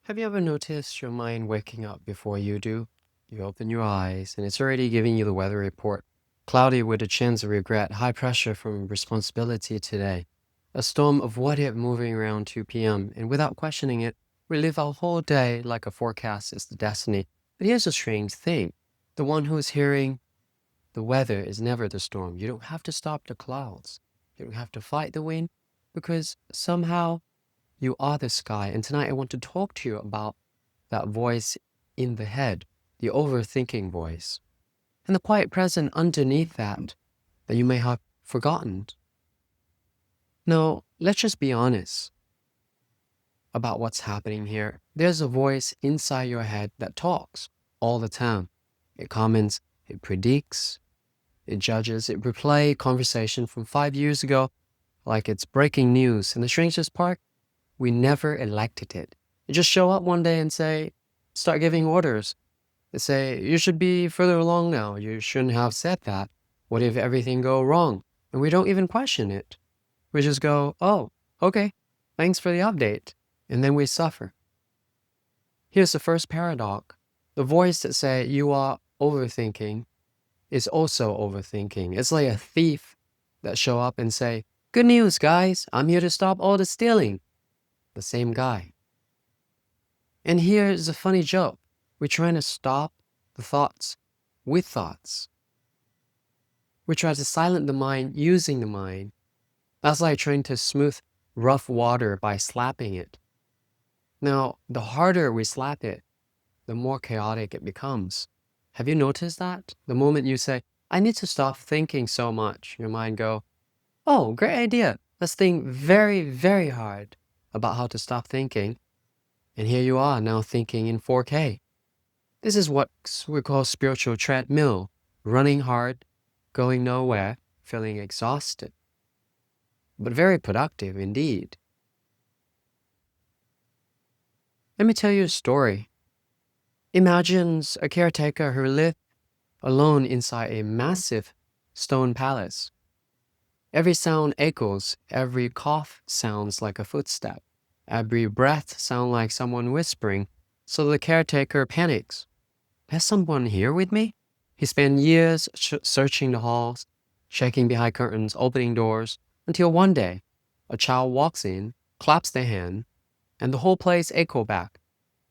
Have you ever noticed your mind waking up before you do? You open your eyes and it's already giving you the weather report. Cloudy with a chance of regret, high pressure from responsibility today. A storm of what if moving around 2 p.m. and without questioning it, we live our whole day like a forecast is the destiny. But here's a strange thing. The one who is hearing the weather is never the storm. You don't have to stop the clouds. You don't have to fight the wind because somehow you are the sky. And tonight I want to talk to you about that voice in the head, the overthinking voice, and the quiet presence underneath that you may have forgotten. Now, let's just be honest about what's happening here. There's a voice inside your head that talks all the time. It comments, it predicts, it judges, it replays conversation from 5 years ago like it's breaking news. And the strangest part, we never elected it. You just show up one day and start giving orders. They say, you should be further along now. You shouldn't have said that. What if everything go wrong? And we don't even question it. We just go, oh, okay, thanks for the update. And then we suffer. Here's the first paradox. The voice that say you are overthinking is also overthinking. It's like a thief that show up and say, good news, guys. I'm here to stop all the stealing. The same guy. And here's a funny joke. We're trying to stop the thoughts with thoughts. We try to silence the mind using the mind. That's like trying to smooth rough water by slapping it. Now, the harder we slap it, the more chaotic it becomes. Have you noticed that? The moment you say, I need to stop thinking so much, your mind go, oh, great idea. Let's think very, very hard about how to stop thinking. And here you are now thinking in 4K. This is what we call spiritual treadmill, running hard, going nowhere, feeling exhausted, but very productive indeed. Let me tell you a story. Imagine a caretaker who lived alone inside a massive stone palace. Every sound echoes, every cough sounds like a footstep. Every breath sounds like someone whispering, so the caretaker panics. Has someone here with me? He spent years searching the halls, checking behind curtains, opening doors, until one day, a child walks in, claps their hand, and the whole place echoes back.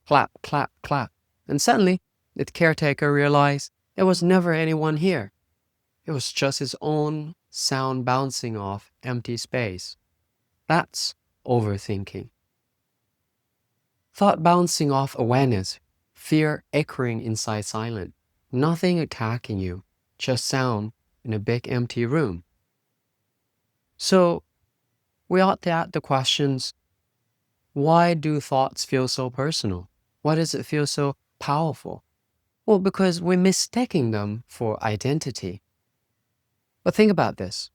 Clap, clap, clap. And suddenly, the caretaker realized there was never anyone here. It was just his own sound bouncing off empty space. That's overthinking. Thought bouncing off awareness, fear echoing inside silence, nothing attacking you, just sound in a big empty room. So, we ought to ask the questions, why do thoughts feel so personal? Why does it feel so powerful? Well, because we're mistaking them for identity. But think about this.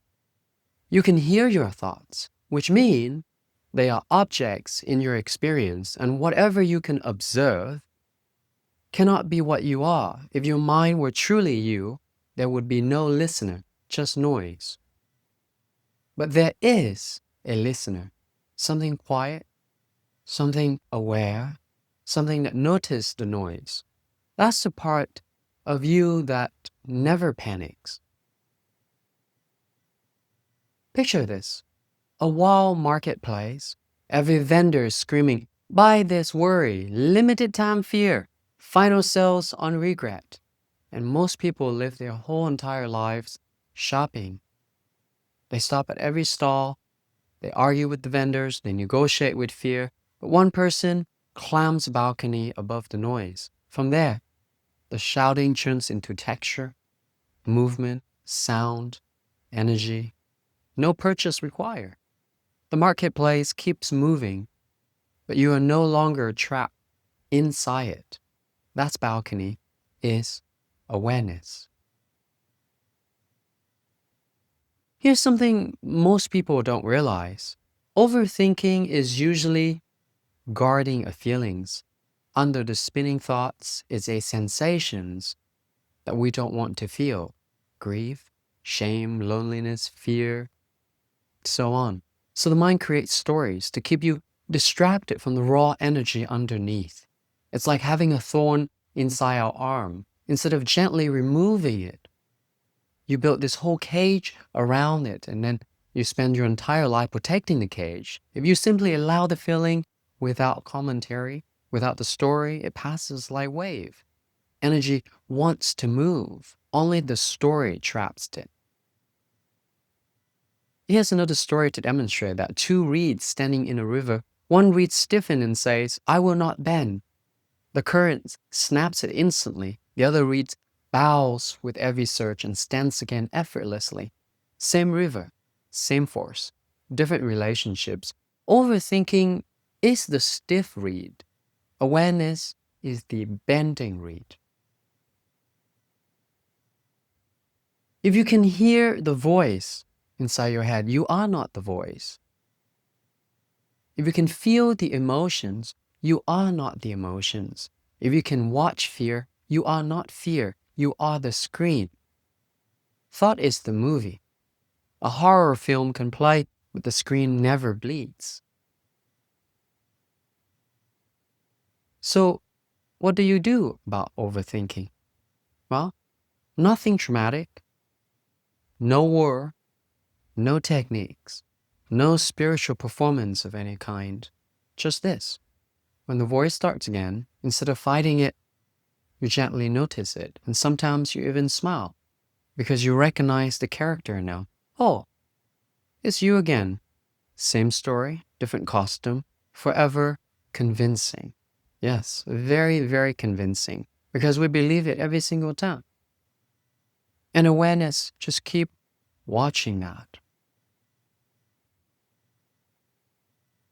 You can hear your thoughts, which mean they are objects in your experience, and whatever you can observe cannot be what you are. If your mind were truly you, there would be no listener, just noise. But there is a listener, something quiet, something aware, something that notices the noise. That's the part of you that never panics. Picture this. A wild marketplace, every vendor screaming, buy this worry, limited time fear, final sales on regret. And most people live their whole entire lives shopping. They stop at every stall, they argue with the vendors, they negotiate with fear, but one person climbs a balcony above the noise. From there, the shouting turns into texture, movement, sound, energy. No purchase required. The marketplace keeps moving, but you are no longer trapped inside it. That balcony is awareness. Here's something most people don't realize. Overthinking is usually guarding a feelings. Under the spinning thoughts is a sensations that we don't want to feel. Grief, shame, loneliness, fear, so on. So the mind creates stories to keep you distracted from the raw energy underneath. It's like having a thorn inside our arm. Instead of gently removing it, you build this whole cage around it, and then you spend your entire life protecting the cage. If you simply allow the feeling without commentary, without the story, it passes like wave. Energy wants to move. Only the story traps it. Here's another story to demonstrate that. Two reeds standing in a river. One reed stiffens and says, "I will not bend." The current snaps it instantly. The other reed bows with every surge and stands again effortlessly. Same river, same force, different relationships. Overthinking is the stiff reed. Awareness is the bending reed. If you can hear the voice inside your head, you are not the voice. If you can feel the emotions, you are not the emotions. If you can watch fear, you are not fear. You are the screen. Thought is the movie. A horror film can play, but the screen never bleeds. So, what do you do about overthinking? Well, nothing dramatic, no war, no techniques, no spiritual performance of any kind. Just this. When the voice starts again, instead of fighting it, you gently notice it, and sometimes you even smile, because you recognize the character now. Oh, it's you again. Same story, different costume, forever convincing. Yes, very, very convincing, because we believe it every single time. And awareness, just keep watching that.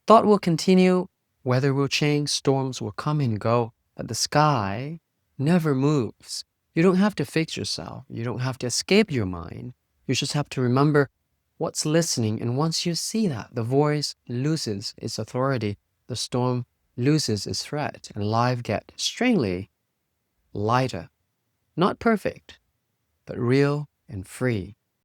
Thought will continue, weather will change, storms will come and go, but the sky never moves. You don't have to fix yourself. You don't have to escape your mind. You just have to remember what's listening. And once you see that, the voice loses its authority, the storm loses its threat, and life gets strangely lighter. Not perfect, but real and free.